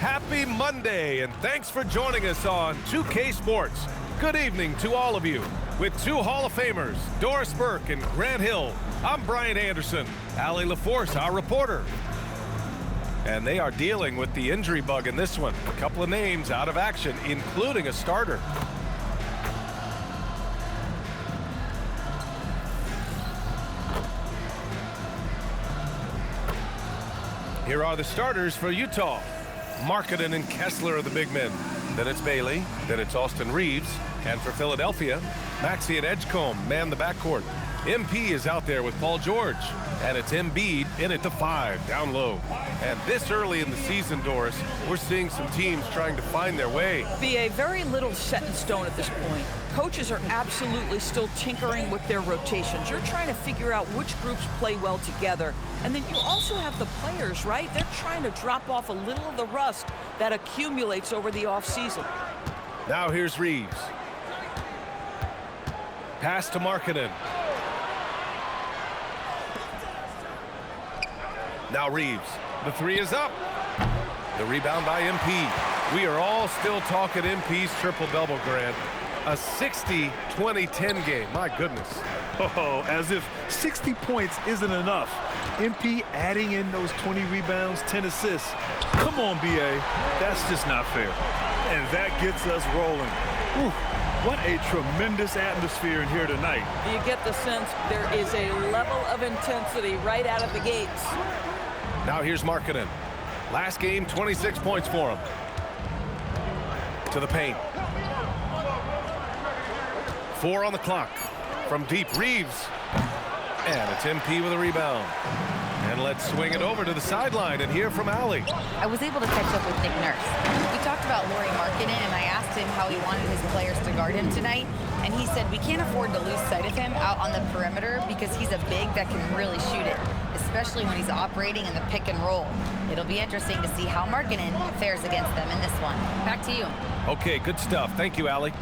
Happy Monday, and thanks for joining us on 2K Sports. Good evening to all of you. With two Hall of Famers, Doris Burke and Grant Hill, I'm Brian Anderson. Allie LaForce, our reporter. And they are dealing with the injury bug in this one. A couple of names out of action, including a starter. Here are the starters for Utah. Markkanen and Kessler are the big men. Then it's Bailey. Then it's Austin Reeves. And for Philadelphia, Maxey and Edgecombe man the backcourt. MP is out there with Paul George. And it's Embiid in at the 5, down low. And this early in the season, Doris, we're seeing some teams trying to find their way. BA, very little set in stone at this point. Coaches are absolutely still tinkering with their rotations. You're trying to figure out which groups play well together. And then you also have the players, right? They're trying to drop off a little of the rust that accumulates over the offseason. Now here's Reeves. Pass to Markkanen. Now Reeves. The 3 is up. The rebound by MP. We are all still talking MP's triple-double, Grant. A 60-20-10 game. My goodness. Oh, as if 60 points isn't enough. MP adding in those 20 rebounds, 10 assists. Come on, BA. That's just not fair. And that gets us rolling. Whew. What a tremendous atmosphere in here tonight. You get the sense there is a level of intensity right out of the gates. Now here's Markkanen. Last game, 26 points for him. To the paint. 4 on the clock. From deep, Reeves. And it's MP with a rebound. And let's swing it over to the sideline and hear from Allie. I was able to catch up with Nick Nurse. We talked about Lauri Markkanen, and I asked him how he wanted his players to guard him tonight. And he said we can't afford to lose sight of him out on the perimeter because he's a big that can really shoot it, especially when he's operating in the pick and roll. It'll be interesting to see how Markkanen fares against them in this one. Back to you. Okay, good stuff. Thank you, Allie.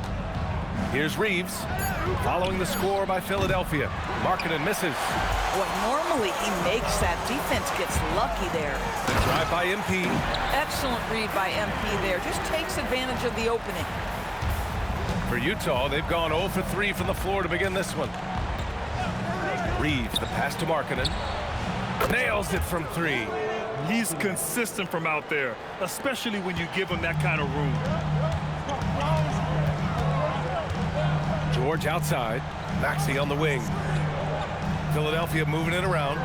Here's Reeves, following the score by Philadelphia. Markkanen misses. Boy, normally he makes that. Defense gets lucky there. The drive by MP. Excellent read by MP there. Just takes advantage of the opening. For Utah, they've gone 0 for 3 from the floor to begin this one. Reeves, the pass to Markkanen. Nails it from 3. He's consistent from out there, especially when you give him that kind of room. George outside. Maxey on the wing. Philadelphia moving it around.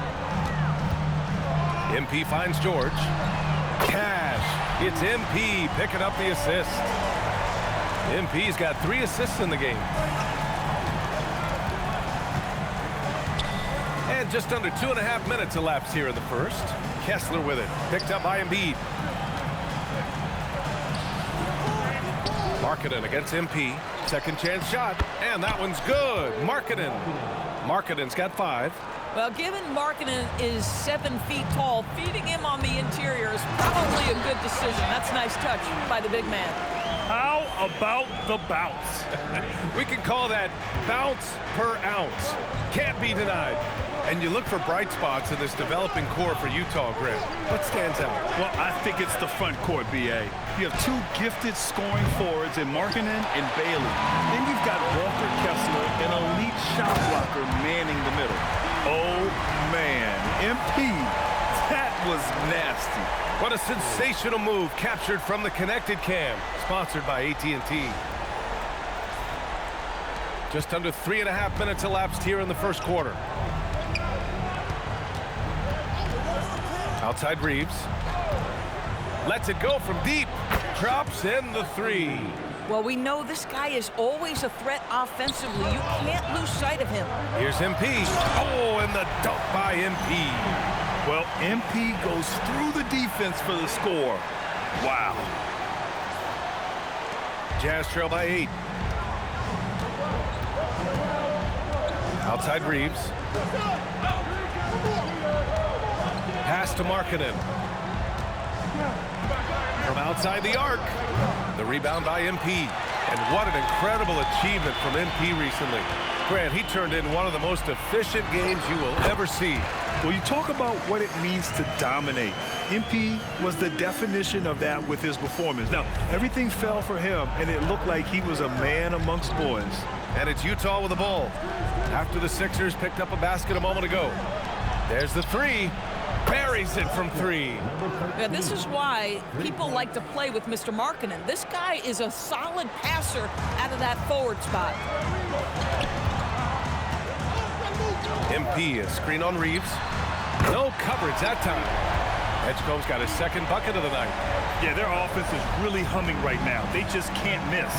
MP finds George. Cash. It's MP picking up the assist. MP's got 3 assists in the game. And just under 2.5 minutes elapsed here in the first. Kessler with it. Picked up by Embiid. Markkanen against MP. Second chance shot. And that one's good. Markkanen. Markkanen's got 5. Well, given Markkanen is 7 feet tall, feeding him on the interior is probably a good decision. That's a nice touch by the big man. How about the bounce? We can call that bounce per ounce. Can't be denied. And you look for bright spots in this developing core for Utah, Grant. What stands out? Well, I think it's the front court, BA. You have 2 gifted scoring forwards in Markkanen and Bailey. Then you've got Walker Kessler, an elite shot blocker, manning the middle. Oh, man. MP, that was nasty. What a sensational move captured from the connected cam, sponsored by AT&T. Just under 3.5 minutes elapsed here in the first quarter. Outside Reeves. Lets it go from deep. Drops in the 3. Well, we know this guy is always a threat offensively. You can't lose sight of him. Here's MP. Oh, and the dunk by MP. Well, MP goes through the defense for the score. Wow. Jazz trail by 8. Outside Reeves. Pass to Markkanen. From outside the arc. The rebound by MP. And what an incredible achievement from MP recently. Grant, he turned in one of the most efficient games you will ever see. Well, you talk about what it means to dominate. MP was the definition of that with his performance. Now, everything fell for him, and it looked like he was a man amongst boys. And it's Utah with the ball. After the Sixers picked up a basket a moment ago. There's the three. Buries it from three. Yeah, this is why people like to play with Mr. Markkanen. This guy is a solid passer out of that forward spot. MP, a screen on Reeves. No coverage that time. Edgecombe's got his second bucket of the night. Yeah, their offense is really humming right now. They just can't miss.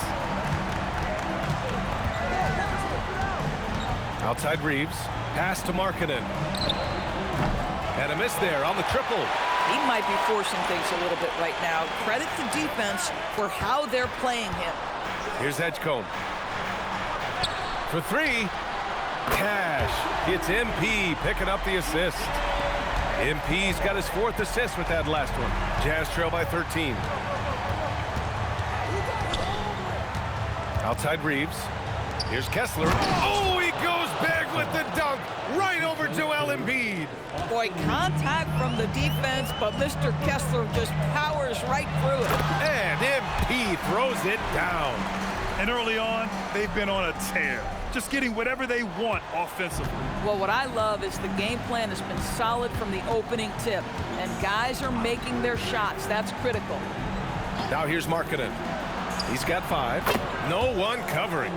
Outside Reeves. Pass to Markkanen. And a miss there on the triple. He might be forcing things a little bit right now. Credit the defense for how they're playing him. Here's Edgecombe. For three. Cash. It's MP picking up the assist. MP's got his fourth assist with that last one. Jazz trail by 13. Outside Reeves. Here's Kessler. Oh, he goes big with the dunk right over Joel Embiid. Boy, contact from the defense, but Mr. Kessler just powers right through it. And MP throws it down. And early on, they've been on a tear, just getting whatever they want offensively. Well, what I love is the game plan has been solid from the opening tip, and guys are making their shots. That's critical. Now here's Markkanen. He's got 5. No one covering.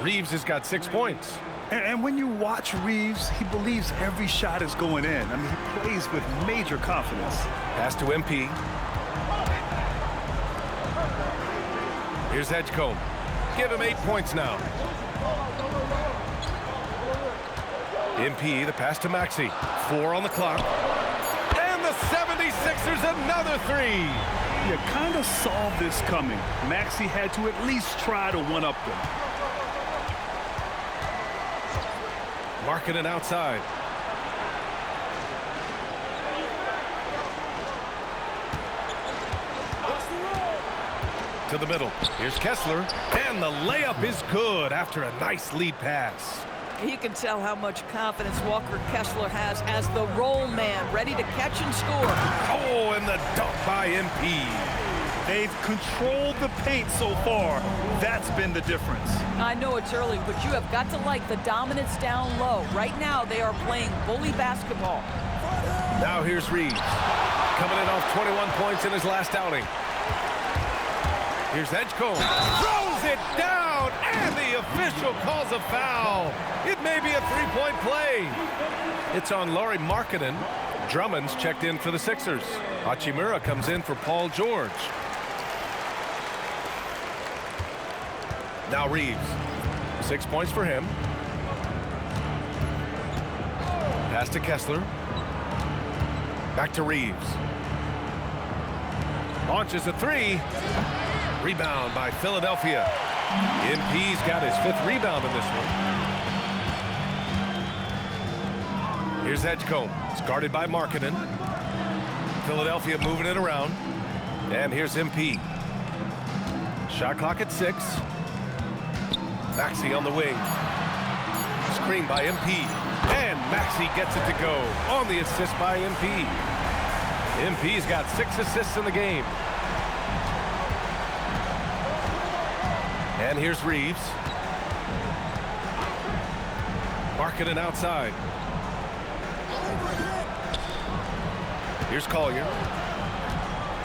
Reeves has got 6 points. And when you watch Reeves, he believes every shot is going in. I mean, he plays with major confidence. Pass to MP. Here's Edgecombe. Give him 8 points now. MP, the pass to Maxey. 4 on the clock. And the 76ers another 3. You kind of saw this coming. Maxey had to at least try to one-up them. Markkanen outside. To the middle. Here's Kessler. And the layup is good after a nice lead pass. You can tell how much confidence Walker Kessler has as the roll man, ready to catch and score. Oh, and the dunk by MP. They've controlled the paint so far. That's been the difference. I know it's early, but you have got to like the dominance down low. Right now, they are playing bully basketball. Now here's Reeves. Coming in off 21 points in his last outing. Here's Edgecombe. Throws it down, and the official calls a foul. It may be a three-point play. It's on Lauri Markkanen. Drummond's checked in for the Sixers. Hachimura comes in for Paul George. Now Reeves. 6 points for him. Pass to Kessler. Back to Reeves. Launches a 3. Rebound by Philadelphia. MP's got his 5th rebound in this one. Here's Edgecombe. It's guarded by Markkanen. Philadelphia moving it around. And here's MP. Shot clock at 6. Maxey on the wing. Screen by MP. And Maxey gets it to go on the assist by MP. MP's got 6 assists in the game. And here's Reeves. Markkanen outside. Here's Collier.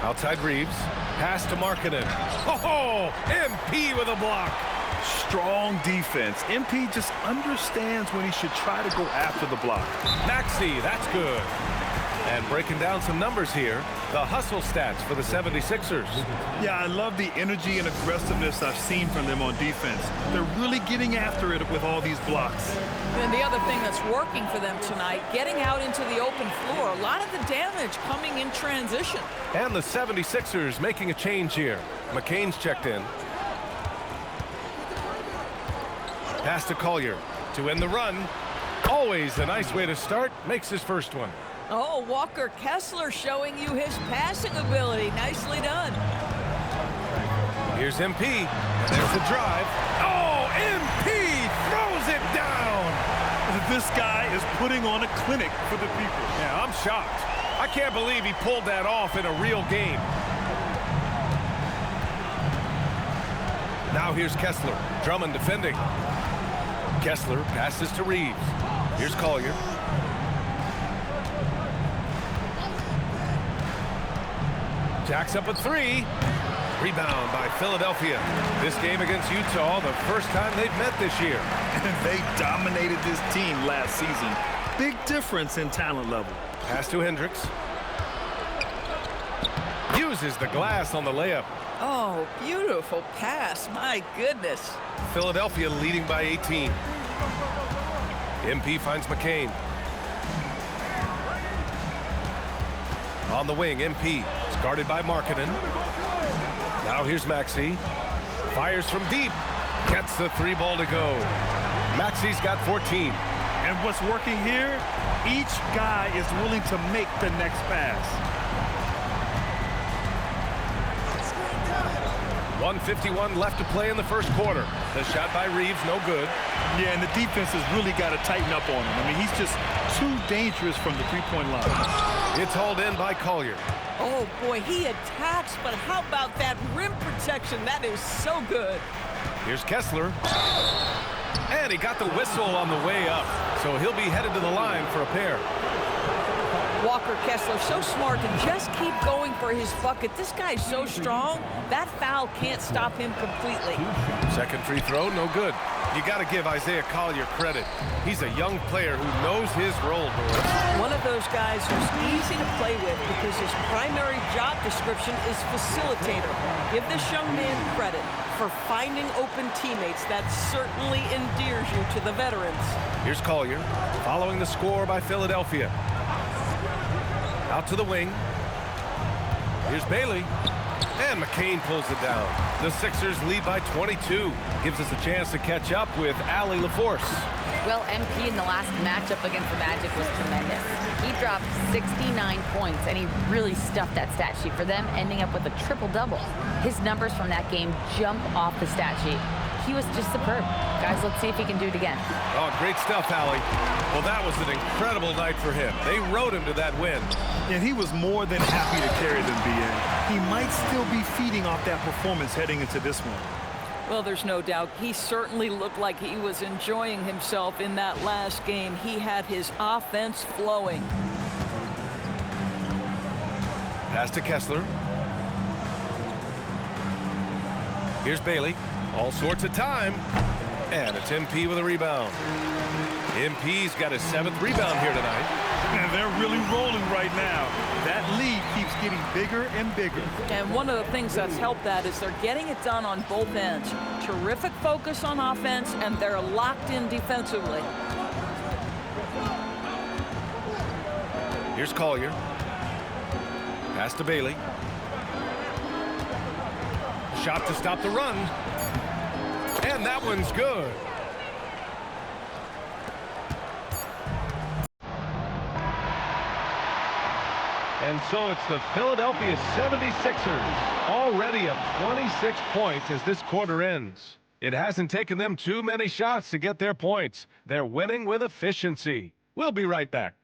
Outside Reeves. Pass to Markkanen. Oh, MP with a block. Strong defense. MP just understands when he should try to go after the block. Maxey, that's good. And breaking down some numbers here, the hustle stats for the 76ers. Yeah, I love the energy and aggressiveness I've seen from them on defense. They're really getting after it with all these blocks. And the other thing that's working for them tonight, getting out into the open floor. A lot of the damage coming in transition. And the 76ers making a change here. McCain's checked in. Pass to Collier to end the run. Always a nice way to start. Makes his first one. Oh, Walker Kessler showing you his passing ability. Nicely done. Here's MP. And there's the drive. Oh, MP throws it down. This guy is putting on a clinic for the people. Yeah, I'm shocked. I can't believe he pulled that off in a real game. Now here's Kessler. Drummond defending. Kessler passes to Reeves. Here's Collier. Jacks up a three. Rebound by Philadelphia. This game against Utah, the first time they've met this year. And they dominated this team last season. Big difference in talent level. Pass to Hendricks. Uses the glass on the layup. Oh, beautiful pass. My goodness. Philadelphia leading by 18. MP finds McCain. On the wing, MP. It's guarded by Markkanen. Now here's Maxey. Fires from deep. Gets the three ball to go. Maxey's got 14. And what's working here? Each guy is willing to make the next pass. 1:51 left to play in the first quarter. The shot by Reeves, no good. Yeah, and the defense has really got to tighten up on him. I mean, he's just too dangerous from the three-point line. It's hauled in by Collier. Oh, boy, he attacks, but how about that rim protection? That is so good. Here's Kessler. And he got the whistle on the way up, so he'll be headed to the line for a pair. Walker Kessler, so smart to just keep going for his bucket. This guy's so strong, that foul can't stop him completely. Second free throw, no good. You got to give Isaiah Collier credit. He's a young player who knows his role, Doris. One of those guys who's easy to play with because his primary job description is facilitator. Give this young man credit for finding open teammates. That certainly endears you to the veterans. Here's Collier, following the score by Philadelphia. Out to the wing. Here's Bailey. And McCain pulls it down. The Sixers lead by 22. Gives us a chance to catch up with Allie LaForce. Well, MP in the last matchup against the Magic was tremendous. He dropped 69 points, and he really stuffed that stat sheet for them, ending up with a triple-double. His numbers from that game jump off the stat sheet. He was just superb. Guys, let's see if he can do it again. Oh, great stuff, Allie. Well, that was an incredible night for him. They rode him to that win. And he was more than happy to carry them, BA. He might still be feeding off that performance heading into this one. Well, there's no doubt. He certainly looked like he was enjoying himself in that last game. He had his offense flowing. Pass to Kessler. Here's Bailey. All sorts of time. And it's MP with a rebound. MP's got his 7th rebound here tonight. And they're really rolling right now. That lead keeps getting bigger and bigger. And one of the things that's helped that is they're getting it done on both ends. Terrific focus on offense, and they're locked in defensively. Here's Collier. Pass to Bailey. Shot to stop the run. And that one's good. And so it's the Philadelphia 76ers, already up 26 points as this quarter ends. It hasn't taken them too many shots to get their points. They're winning with efficiency. We'll be right back.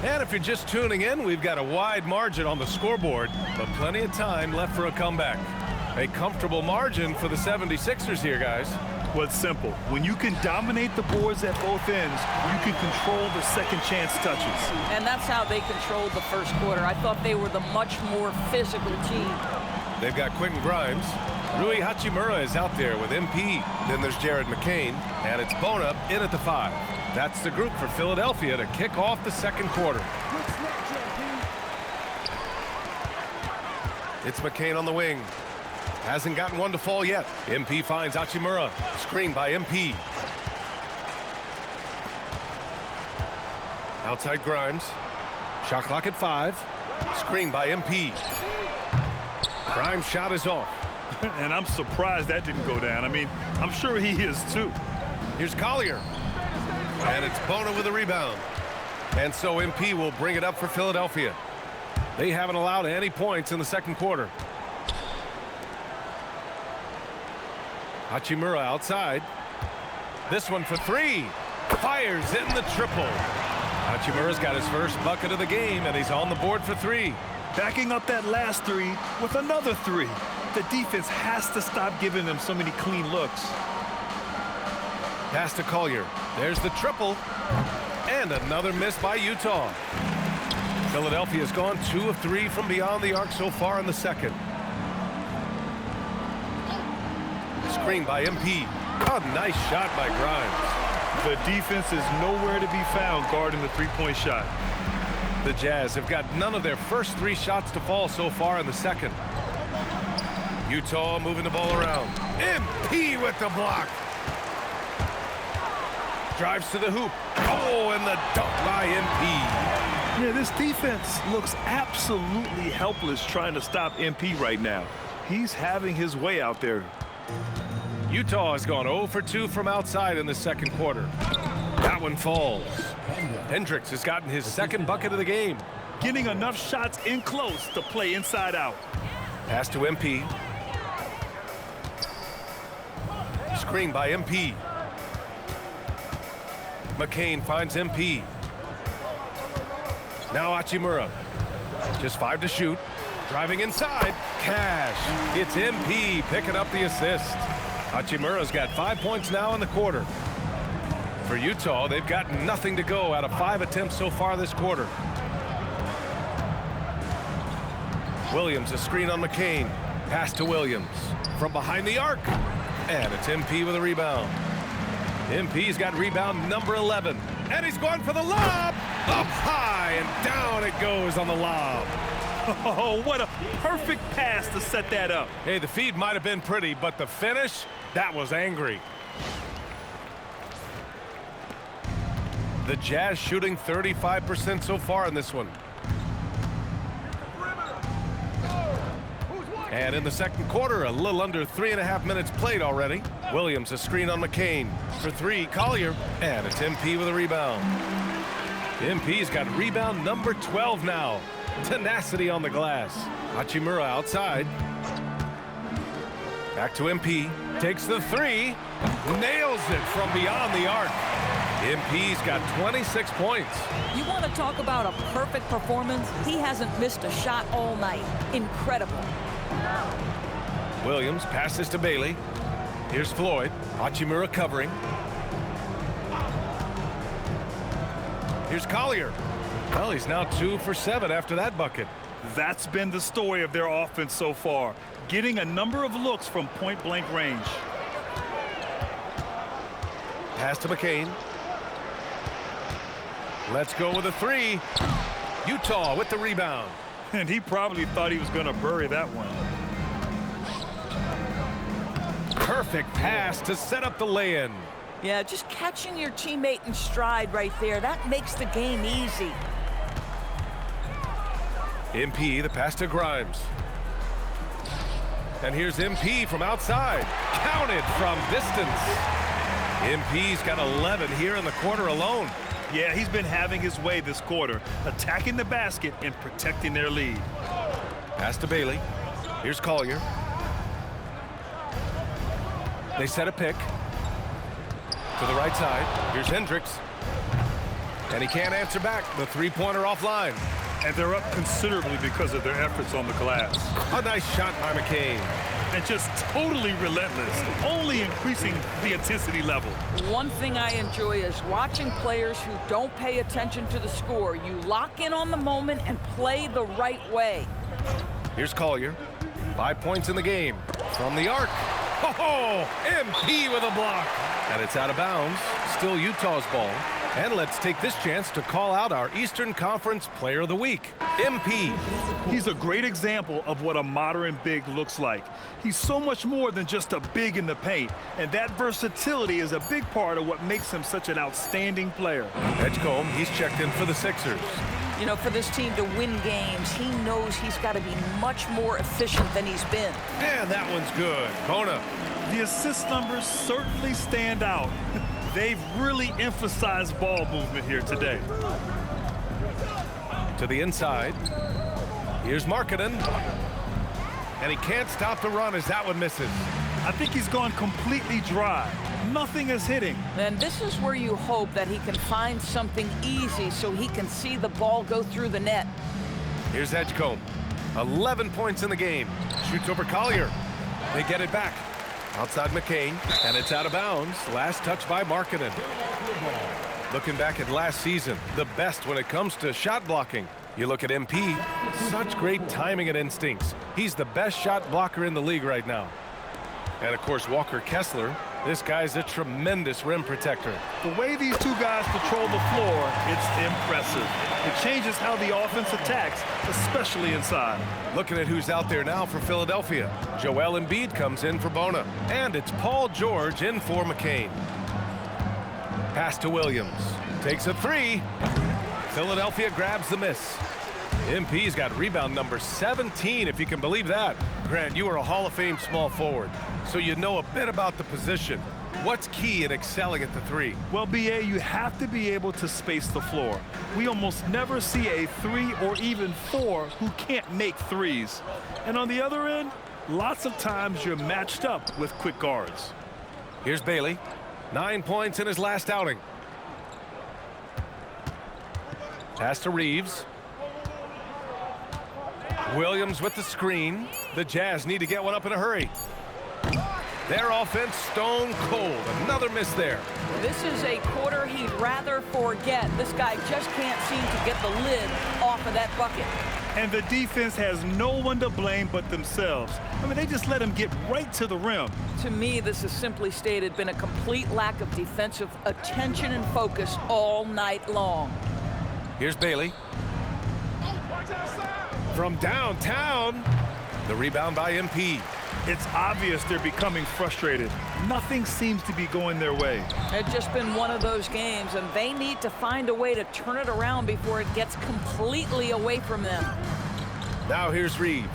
And if you're just tuning in, we've got a wide margin on the scoreboard, but plenty of time left for a comeback. A comfortable margin for the 76ers here, guys. Well, it's simple. When you can dominate the boards at both ends, you can control the second chance touches. And that's how they controlled the first quarter. I thought they were the much more physical team. They've got Quentin Grimes. Rui Hachimura is out there with MP. Then there's Jared McCain, and it's Bona in at the 5. That's the group for Philadelphia to kick off the second quarter. It's McCain on the wing. Hasn't gotten one to fall yet. MP finds Hachimura. Screen by MP. Outside Grimes. Shot clock at 5. Screen by MP. Grimes' shot is off. And I'm surprised that didn't go down. I mean, I'm sure he is too. Here's Collier. And it's Bona with a rebound. And so MP will bring it up for Philadelphia. They haven't allowed any points in the second quarter. Hachimura outside. This one for three. Fires in the triple. Hachimura's got his first bucket of the game, and he's on the board for three. Backing up that last three with another three. The defense has to stop giving them so many clean looks. Pass to Collier. There's the triple. And another miss by Utah. Philadelphia's gone 2 of 3 from beyond the arc so far in the second. Screen by MP. A nice shot by Grimes. The defense is nowhere to be found guarding the three-point shot. The Jazz have got none of their first 3 shots to fall so far in the second. Utah moving the ball around. MP with the block. Drives to the hoop. Oh, and the dunk by MP. Yeah, this defense looks absolutely helpless trying to stop MP right now. He's having his way out there. Utah has gone 0 for 2 from outside in the second quarter. That one falls. Hendricks has gotten his second bucket of the game. Getting enough shots in close to play inside out. Pass to MP. Screen by MP. McCain finds MP. Now Hachimura. Just 5 to shoot. Driving inside. Cash. It's MP picking up the assist. Hachimura's got 5 points now in the quarter. For Utah, they've got nothing to go out of 5 attempts so far this quarter. Williams, a screen on McCain. Pass to Williams. From behind the arc. And it's MP with a rebound. MP's got rebound number 11. And he's going for the lob. Up high and down it goes on the lob. Oh, what a perfect pass to set that up. Hey, the feed might have been pretty, but the finish, that was angry. The Jazz shooting 35% so far in this one. And in the second quarter, a little under 3.5 minutes played already. Williams, a screen on McCain. For 3, Collier. And it's MP with a rebound. MP's got rebound number 12 now. Tenacity on the glass. Hachimura outside. Back to MP. Takes the 3. Nails it from beyond the arc. MP's got 26 points. You want to talk about a perfect performance? He hasn't missed a shot all night. Incredible. Williams passes to Bailey. Here's Floyd. Hachimura covering. Here's Collier. Well, he's now 2 for 7 after that bucket. That's been the story of their offense so far. Getting a number of looks from point-blank range. Pass to McCain. Let's go with a 3. Utah with the rebound. And he probably thought he was going to bury that one. Perfect pass to set up the lay-in. Yeah, just catching your teammate in stride right there. That makes the game easy. MP, the pass to Grimes. And here's MP from outside. Counted from distance. MP's got 11 here in the quarter alone. Yeah, he's been having his way this quarter, attacking the basket and protecting their lead. Pass to Bailey. Here's Collier. They set a pick. To the right side. Here's Hendricks. And he can't answer back. The three-pointer offline. And they're up considerably because of their efforts on the glass. A nice shot by McCain. And just totally relentless, only increasing the intensity level. One thing I enjoy is watching players who don't pay attention to the score. You lock in on the moment and play the right way. Here's Collier. 5 points in the game. From the arc. Oh, MP with a block. And it's out of bounds. Still Utah's ball. And let's take this chance to call out our Eastern Conference Player of the Week, MP. He's a great example of what a modern big looks like. He's so much more than just a big in the paint, and that versatility is a big part of what makes him such an outstanding player. Edgecombe, he's checked in for the Sixers. You know, for this team to win games, he knows he's got to be much more efficient than he's been. And that one's good. Bona. The assist numbers certainly stand out. They've really emphasized ball movement here today. To the inside. Here's Markkanen. And he can't stop the run as that one misses. I think he's gone completely dry. Nothing is hitting. And this is where you hope that he can find something easy so he can see the ball go through the net. Here's Edgecombe. 11 points in the game. Shoots over Collier. They get it back. Outside McCain. And it's out of bounds. Last touch by Markkanen. Looking back at last season, the best when it comes to shot blocking. You look at MP, such great timing and instincts. He's the best shot blocker in the league right now. And of course, Walker Kessler. This guy's a tremendous rim protector. The way these two guys patrol the floor, it's impressive. It changes how the offense attacks, especially inside. Looking at who's out there now for Philadelphia. Joel Embiid comes in for Bona. And it's Paul George in for McCain. Pass to Williams. Takes a three. Philadelphia grabs the miss. MP's got rebound number 17, if you can believe that. Grant, you are a Hall of Fame small forward, so you know a bit about the position. What's key in excelling at the three? Well, BA, you have to be able to space the floor. We almost never see a 3 or even 4 who can't make threes. And on the other end, lots of times you're matched up with quick guards. Here's Bailey. 9 points in his last outing. Pass to Reeves. Williams with the screen. The Jazz need to get one up in a hurry. Their offense stone cold. Another miss there. This is a quarter he'd rather forget. This guy just can't seem to get the lid off of that bucket. And the defense has no one to blame but themselves. I mean, they just let him get right to the rim. To me, this is simply stated been a complete lack of defensive attention and focus all night long. Here's Bailey. From downtown. The rebound by MP. It's obvious they're becoming frustrated. Nothing seems to be going their way. It's just been one of those games, and they need to find a way to turn it around before it gets completely away from them. Now here's Reeves.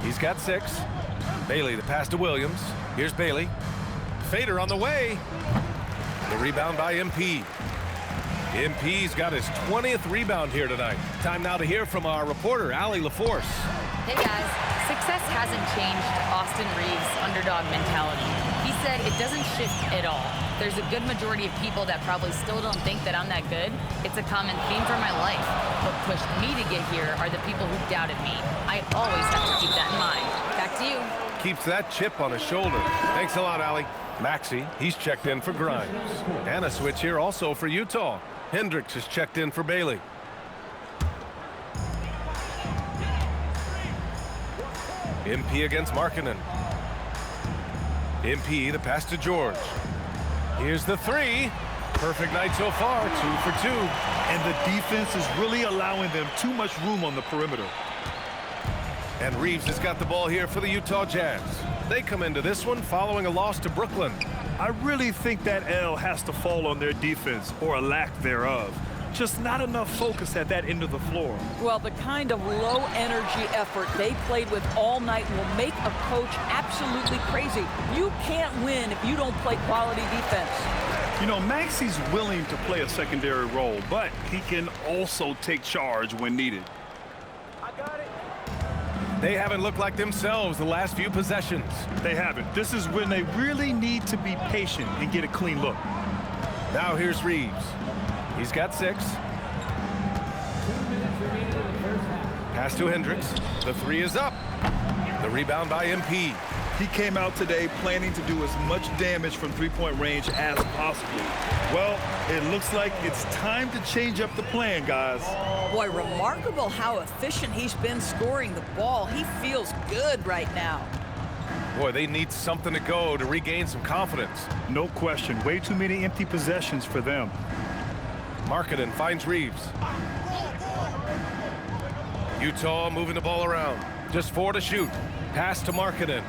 He's got 6. Bailey, the pass to Williams. Here's Bailey. Fader on the way. The rebound by MP. MP's got his 20th rebound here tonight. Time now to hear from our reporter, Allie LaForce. Hey guys, success hasn't changed Austin Reeves' underdog mentality. He said it doesn't shift at all. There's a good majority of people that probably still don't think that I'm that good. It's a common theme for my life. What pushed me to get here are the people who doubted me. I always have to keep that in mind. Back to you. Keeps that chip on his shoulder. Thanks a lot, Allie. Maxey, he's checked in for Grimes. And a switch here also for Utah. Hendricks is checked in for Bailey. MP against Markkanen. MP, the pass to George. Here's the 3. Perfect night so far, 2 for 2. And the defense is really allowing them too much room on the perimeter. And Reeves has got the ball here for the Utah Jazz. They come into this one following a loss to Brooklyn. I really think that L has to fall on their defense, or a lack thereof. Just not enough focus at that end of the floor. Well, the kind of low-energy effort they played with all night will make a coach absolutely crazy. You can't win if you don't play quality defense. You know, Maxey's willing to play a secondary role, but he can also take charge when needed. They haven't looked like themselves the last few possessions. They haven't. This is when they really need to be patient and get a clean look. Now here's Reeves. He's got 6. Pass to Hendricks. The 3 is up. The rebound by MP. He came out today planning to do as much damage from three-point range as possible. Well, it looks like it's time to change up the plan, guys. Boy, remarkable how efficient he's been scoring the ball. He feels good right now. Boy, they need something to go to regain some confidence. No question. Way too many empty possessions for them. Markkanen finds Reeves. Utah moving the ball around. Just 4 to shoot. Pass to Markkanen.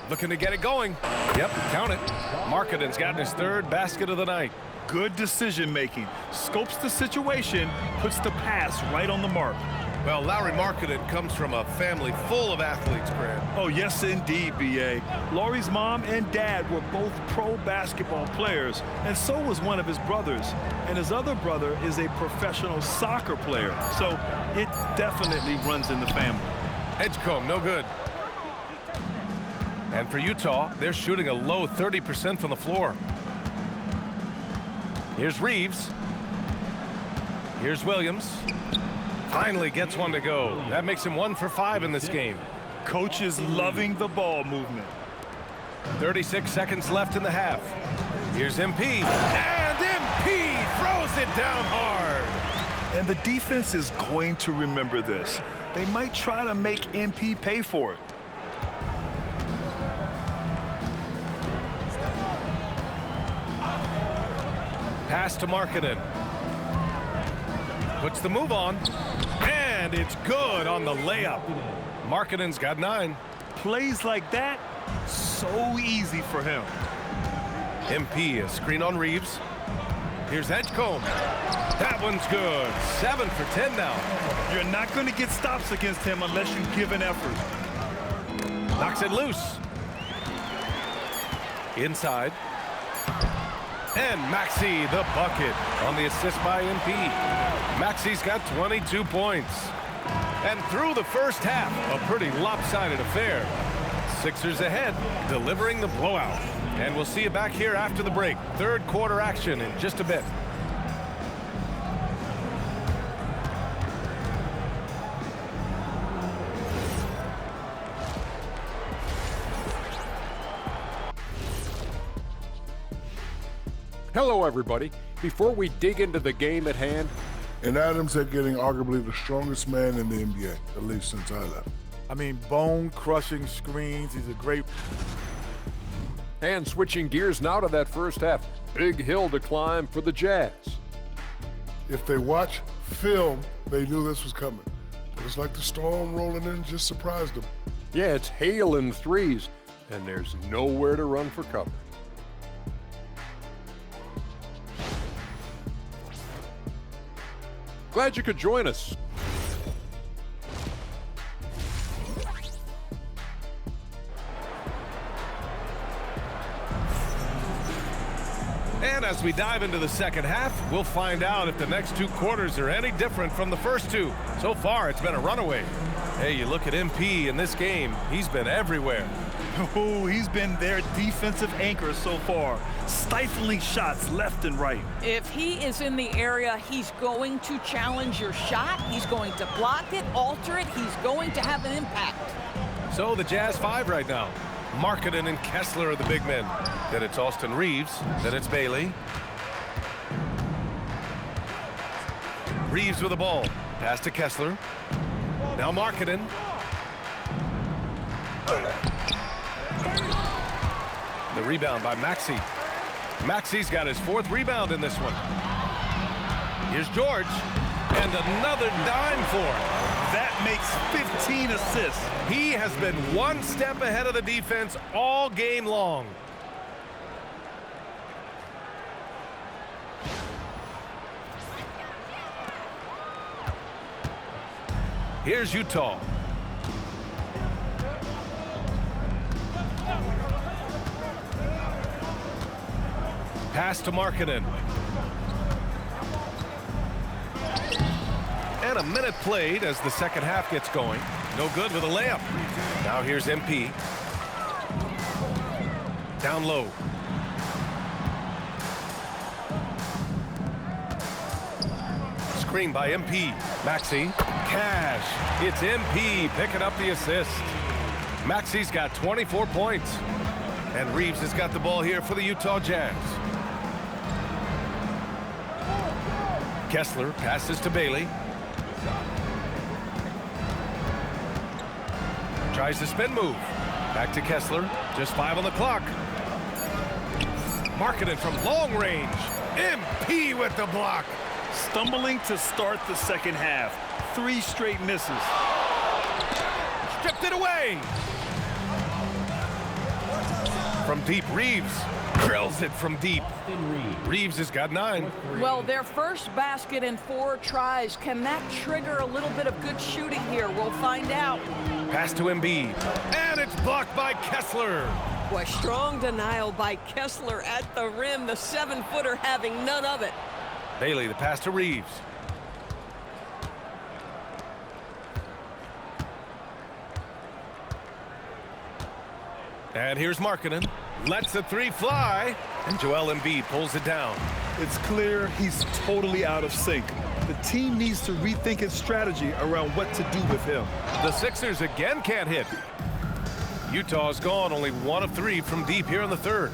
Looking to get it going. Yep, count it. Markkanen's gotten his 3rd basket of the night. Good decision-making. Scopes the situation, puts the pass right on the mark. Well, Larry Markkinen comes from a family full of athletes, Grant. Oh, yes, indeed, B.A. Laurie's mom and dad were both pro basketball players, and so was one of his brothers. And his other brother is a professional soccer player, so it definitely runs in the family. Edgecombe, no good. And for Utah, they're shooting a low 30% from the floor. Here's Reeves. Here's Williams. Finally gets one to go. That makes him 1 for 5 in this game. Coach is loving the ball movement. 36 seconds left in the half. Here's MP. And MP throws it down hard. And the defense is going to remember this. They might try to make MP pay for it. Pass to Markkinen. Puts the move on. And it's good on the layup. Markkinen's got 9. Plays like that, so easy for him. MP, a screen on Reeves. Here's Edgecombe. That one's good. 7 for 10 now. You're not going to get stops against him unless you give an effort. Knocks it loose. Inside. And Maxey, the bucket, on the assist by MP. Maxey's got 22 points. And through the first half, a pretty lopsided affair. Sixers ahead, delivering the blowout. And we'll see you back here after the break. Third quarter action in just a bit. Hello, everybody. Before we dig into the game at hand, And Adams at getting arguably the strongest man in the NBA, at least since I left. I mean, bone-crushing screens. He's a great... and switching gears now to that first half, big hill to climb for the Jazz. If they watch film, they knew this was coming. But it's like the storm rolling in just surprised them. Yeah, it's hail and threes, and there's nowhere to run for cover. Glad you could join us. And as we dive into the second half, we'll find out if the next 2 quarters are any different from the first 2. So far, it's been a runaway. Hey, you look at MP in this game, he's been everywhere. Oh, he's been their defensive anchor so far, stifling shots left and right. If he is in the area, he's going to challenge your shot. He's going to block it, alter it. He's going to have an impact. So the Jazz 5 right now. Markkinen and Kessler are the big men. Then it's Austin Reeves. Then it's Bailey. Reeves with the ball. Pass to Kessler. Now Markkinen. The rebound by Maxey. Maxey's got his 4th rebound in this one. Here's George. And another dime for him. That makes 15 assists. He has been 1 step ahead of the defense all game long. Here's Utah. Pass to Markkinen. And a minute played as the second half gets going. No good with a layup. Now here's MP. Down low. Screen by MP. Maxey. Cash. It's MP picking up the assist. Maxey's got 24 points. And Reeves has got the ball here for the Utah Jazz. Kessler passes to Bailey. Tries the spin move. Back to Kessler. Just 5 on the clock. Markkinen from long range. MP with the block. Stumbling to start the second half. 3 straight misses. Stripped it away. From deep, Reeves. Drills it from deep. Reeves has got 9. Well, their first basket in 4 tries. Can that trigger a little bit of good shooting here? We'll find out. Pass to Embiid. And it's blocked by Kessler. Boy, strong denial by Kessler at the rim. The 7-footer having none of it. Bailey, the pass to Reeves. And here's Markkanen. Lets the 3 fly. And Joel Embiid pulls it down. It's clear he's totally out of sync. The team needs to rethink its strategy around what to do with him. The Sixers again can't hit. Utah's gone only 1 of 3 from deep here in the 3rd.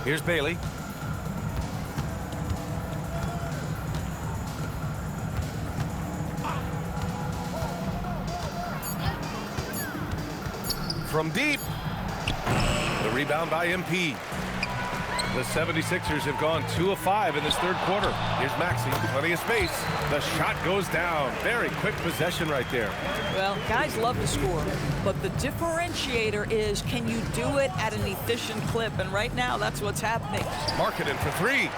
Here's Bailey. From deep. The rebound by MP. The 76ers have gone 2 of 5 in this 3rd quarter. Here's Maxey, plenty of space. The shot goes down. Very quick possession right there. Well, guys love to score, but the differentiator is, can you do it at an efficient clip? And right now, that's what's happening. Markkanen for 3.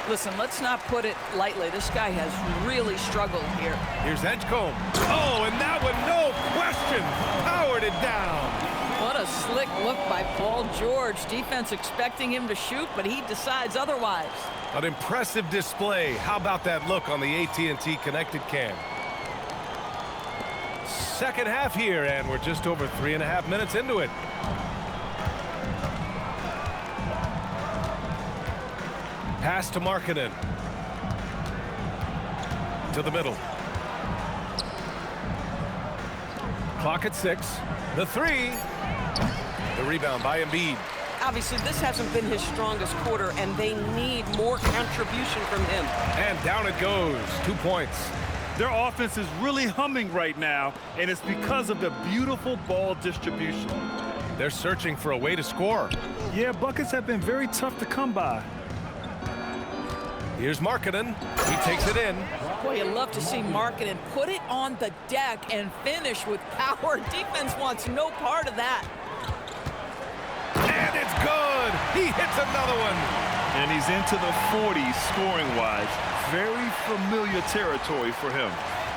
Listen, let's not put it lightly. This guy has really struggled here. Here's Edgecombe. Oh, and that one, no question, powered it down. What a slick look by Paul George. Defense expecting him to shoot, but he decides otherwise. An impressive display. How about that look on the AT&T connected cam? Second half here, and we're just over 3.5 minutes into it. Pass to Markkanen. To the middle. Clock at 6. The 3. The rebound by Embiid. Obviously, this hasn't been his strongest quarter, and they need more contribution from him. And down it goes. 2 points. Their offense is really humming right now, and it's because of the beautiful ball distribution. They're searching for a way to score. Yeah, buckets have been very tough to come by. Here's Markkanen. He takes it in. Boy, you love to see Markkanen put it on the deck and finish with power. Defense wants no part of that. And it's good. He hits another one. And he's into the 40s scoring-wise. Very familiar territory for him.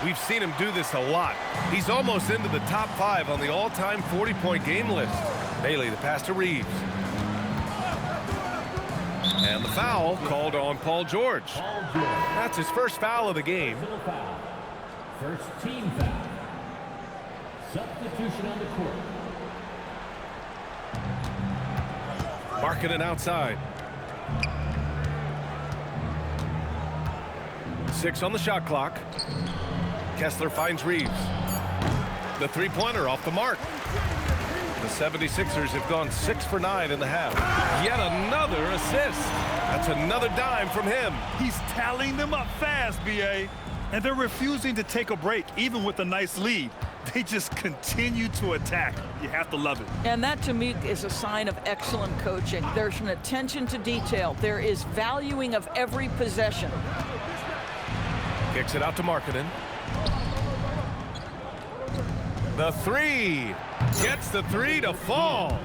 We've seen him do this a lot. He's almost into the top 5 on the all-time 40-point game list. Bailey, the pass to Reeves. And the foul called on Paul George. That's his first foul of the game. First team foul. Substitution on the court. Markkanen outside. 6 on the shot clock. Kessler finds Reeves. The 3-pointer off the mark. The 76ers have gone 6 for 9 in the half. Yet another assist. That's another dime from him. He's tallying them up fast, B.A. And they're refusing to take a break, even with a nice lead. They just continue to attack. You have to love it. And that, to me, is a sign of excellent coaching. There's an attention to detail. There is valuing of every possession. Kicks it out to Markkanen. The 3. Gets the 3 to fall.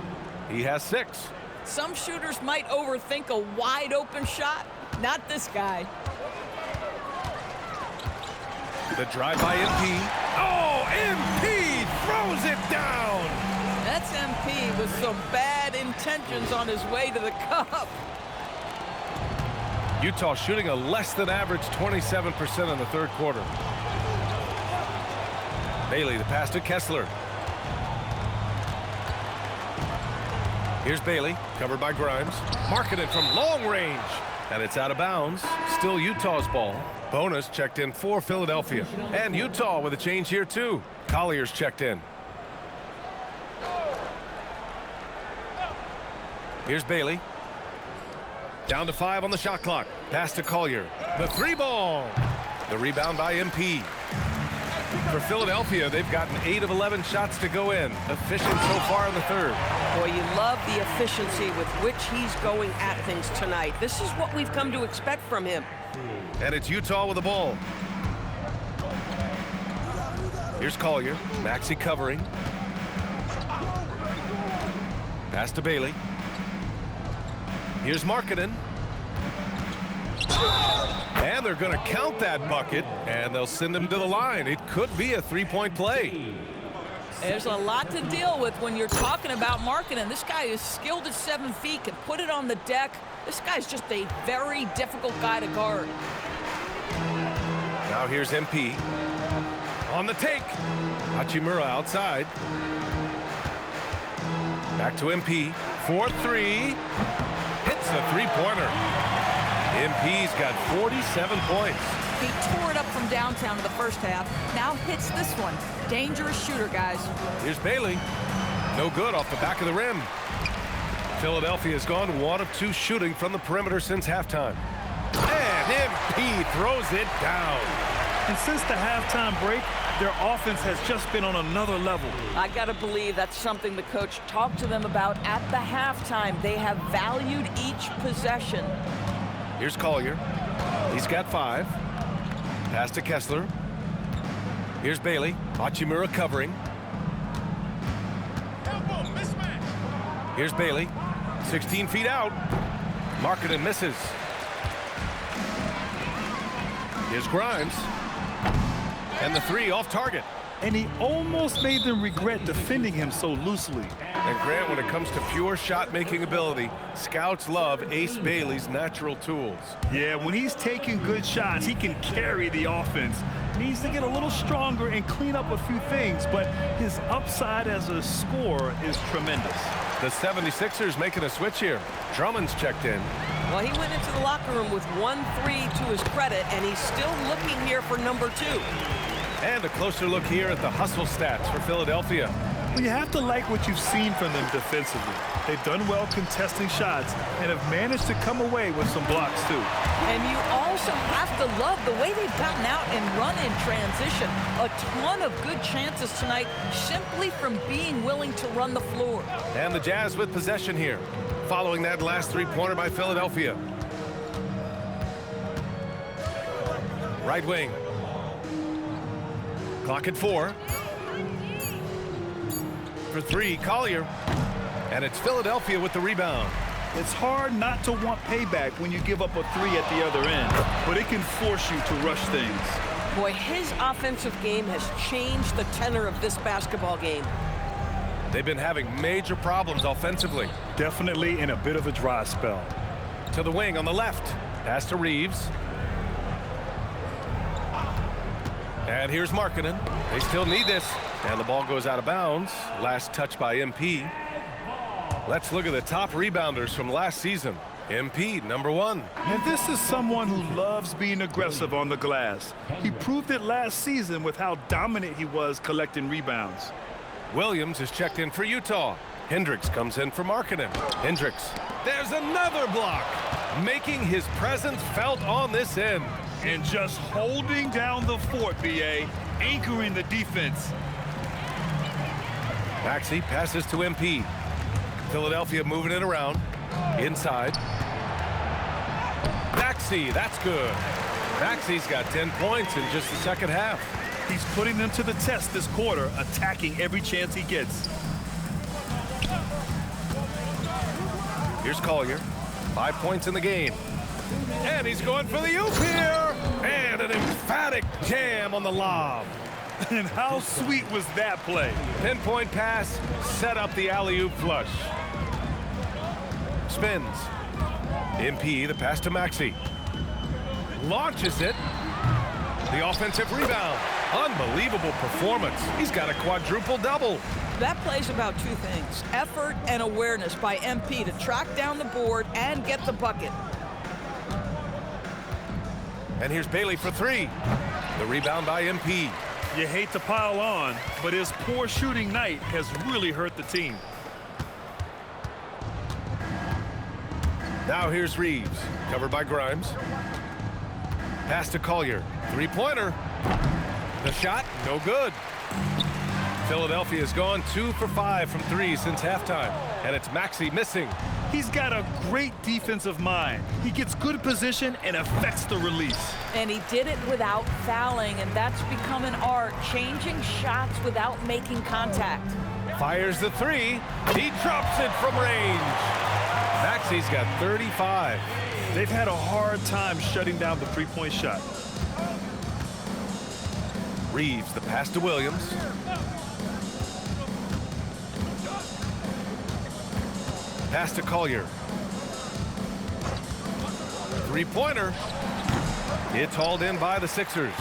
He has 6. Some shooters might overthink a wide open shot. Not this guy. The drive by MP. Oh, MP throws it down. That's MP with some bad intentions on his way to the cup. Utah shooting a less than average 27% in the 3rd quarter. Bailey, the pass to Kessler. Here's Bailey, covered by Grimes. Markkanen from long range. And it's out of bounds. Still Utah's ball. Bonus checked in for Philadelphia. And Utah with a change here, too. Collier's checked in. Here's Bailey. Down to 5 on the shot clock. Pass to Collier. The 3-ball. The rebound by MP. For Philadelphia, they've gotten 8 of 11 shots to go in. Efficient so far in the 3rd. Boy, you love the efficiency with which he's going at things tonight. This is what we've come to expect from him. And it's Utah with the ball. Here's Collier. Maxey covering. Pass to Bailey. Here's Markkanen. And they're going to count that bucket, and they'll send him to the line. It could be a three-point play. There's a lot to deal with when you're talking about Markkanen. This guy is skilled at 7 feet, can put it on the deck. This guy's just a very difficult guy to guard. Now here's MP. On the take. Hachimura outside. Back to MP. 4-3. Hits a three-pointer. MP's got 47 points. He tore it up from downtown in the first half. Now hits this one. Dangerous shooter, guys. Here's Bailey. No good off the back of the rim. Philadelphia has gone 1 of 2 shooting from the perimeter since halftime. And MP throws it down. And since the halftime break, their offense has just been on another level. I got to believe that's something the coach talked to them about at the halftime. They have valued each possession. Here's Collier. He's got 5. Pass to Kessler. Here's Bailey. Hachimura covering. Here's Bailey. 16 feet out. Markkanen misses. Here's Grimes. And the 3 off target. And he almost made them regret defending him so loosely. And Grant, when it comes to pure shot-making ability, scouts love Ace Bailey's natural tools. Yeah, when he's taking good shots, he can carry the offense. Needs to get a little stronger and clean up a few things, but his upside as a scorer is tremendous. The 76ers making a switch here. Drummond's checked in. Well, he went into the locker room with 1 3 to his credit, and he's still looking here for number 2. And a closer look here at the hustle stats for Philadelphia. Well, you have to like what you've seen from them defensively. They've done well contesting shots and have managed to come away with some blocks, too. And you also have to love the way they've gotten out and run in transition. A ton of good chances tonight simply from being willing to run the floor. And the Jazz with possession here, following that last three-pointer by Philadelphia. Right wing. Clock at 4. For 3, Collier. And it's Philadelphia with the rebound. It's hard not to want payback when you give up a 3 at the other end, but it can force you to rush things. Boy, his offensive game has changed the tenor of this basketball game. They've been having major problems offensively. Definitely in a bit of a dry spell. To the wing on the left. Pass to Reeves. And here's Markkanen. They still need this. And the ball goes out of bounds. Last touch by MP. Let's look at the top rebounders from last season. MP, number 1. And this is someone who loves being aggressive on the glass. He proved it last season with how dominant he was collecting rebounds. Williams is checked in for Utah. Hendricks comes in for Markkanen. Hendricks. There's another block. Making his presence felt on this end. And just holding down the fort, B.A., anchoring the defense. Maxey passes to MP. Philadelphia moving it around. Inside. Maxey, that's good. Maxey's got 10 points in just the second half. He's putting them to the test this quarter, attacking every chance he gets. Here's Collier. 5 points in the game. And he's going for the oop here. And an emphatic jam on the lob. And how sweet was that play? Pinpoint pass, set up the alley-oop flush. Spins. MP, the pass to Maxey. Launches it. The offensive rebound. Unbelievable performance. He's got a quadruple double. That plays about 2 things. Effort and awareness by MP to track down the board and get the bucket. And here's Bailey for 3. The rebound by MP. You hate to pile on, but his poor shooting night has really hurt the team. Now here's Reeves, covered by Grimes. Pass to Collier. 3-pointer. The shot, no good. Philadelphia has gone 2 for 5 from 3 since halftime, and it's Maxey missing. He's got a great defensive mind. He gets good position and affects the release. And he did it without fouling, and that's become an art, changing shots without making contact. Fires the three. He drops it from range. Maxi's got 35. They've had a hard time shutting down the three-point shot. Reeves, the pass to Williams. Pass to Collier. Three-pointer. It's hauled in by the Sixers.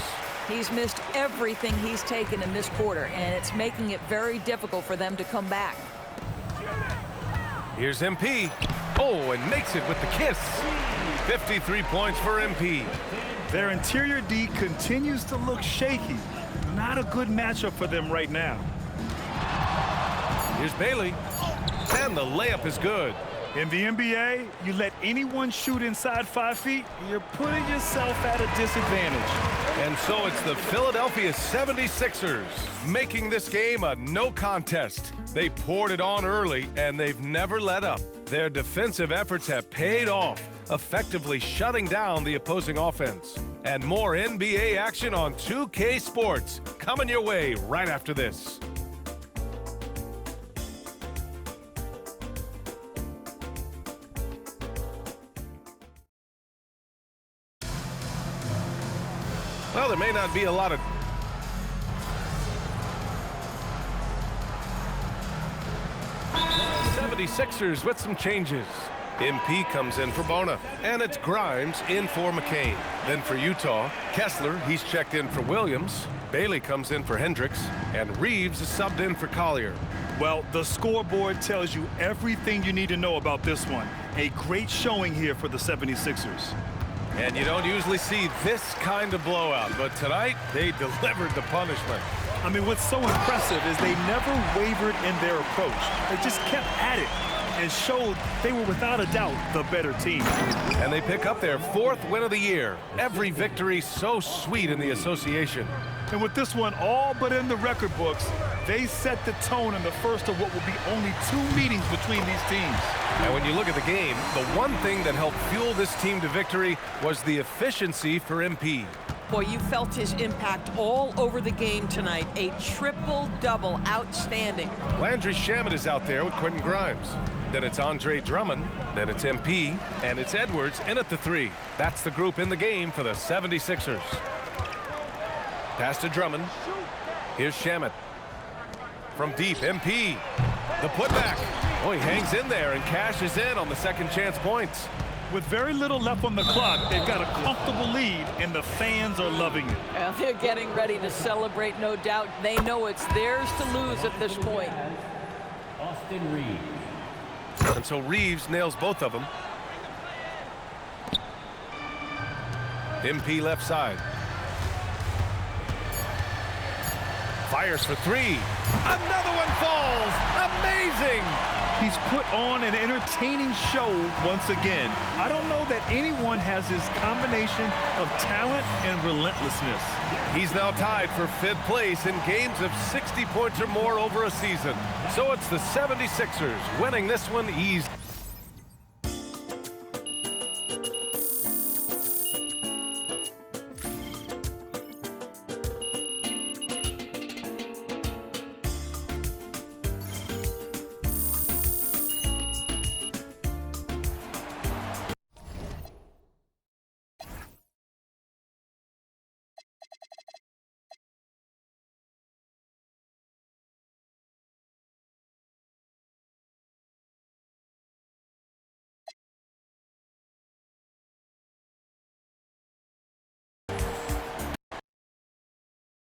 He's missed everything he's taken in this quarter, and it's making it very difficult for them to come back. Here's MP. Oh, and makes it with the kiss. 53 points for MP. Their interior D continues to look shaky. Not a good matchup for them right now. Here's Bailey. And the layup is good. In the NBA, you let anyone shoot inside 5 feet, you're putting yourself at a disadvantage. And so it's the Philadelphia 76ers making this game a no contest. They poured it on early, and they've never let up. Their defensive efforts have paid off, effectively shutting down the opposing offense. And more NBA action on 2K Sports coming your way right after this. Well, there may not be a lot of 76ers with some changes. MP comes in for Bona, and it's Grimes in for McCain. Then for Utah, Kessler, he's checked in for Williams. Bailey comes in for Hendricks, and Reeves is subbed in for Collier. Well, the scoreboard tells you everything you need to know about this one. A great showing here for the 76ers. And you don't usually see this kind of blowout, but tonight they delivered the punishment. I mean, what's so impressive is they never wavered in their approach. They just kept at it and showed they were without a doubt the better team. And they pick up their 4th win of the year. Every victory so sweet in the association. And with this one all but in the record books, they set the tone in the first of what will be only 2 meetings between these teams. And when you look at the game, the one thing that helped fuel this team to victory was the efficiency for MP. Boy, you felt his impact all over the game tonight. A triple-double, outstanding. Landry Shamet is out there with Quentin Grimes. Then it's Andre Drummond. Then it's MP. And it's Edwards in at the 3. That's the group in the game for the 76ers. Pass to Drummond. Here's Shamet. From deep, MP. The putback. Oh, he hangs in there and cashes in on the second chance points. With very little left on the clock, they've got a comfortable lead, and the fans are loving it. Well, they're getting ready to celebrate, no doubt. They know it's theirs to lose at this point. Austin Reeves. And so Reeves nails both of them. MP left side. Fires for 3. Another one falls. Amazing. He's put on an entertaining show once again. I don't know that anyone has his combination of talent and relentlessness. He's now tied for 5th place in games of 60 points or more over a season. So it's the 76ers winning this one easily.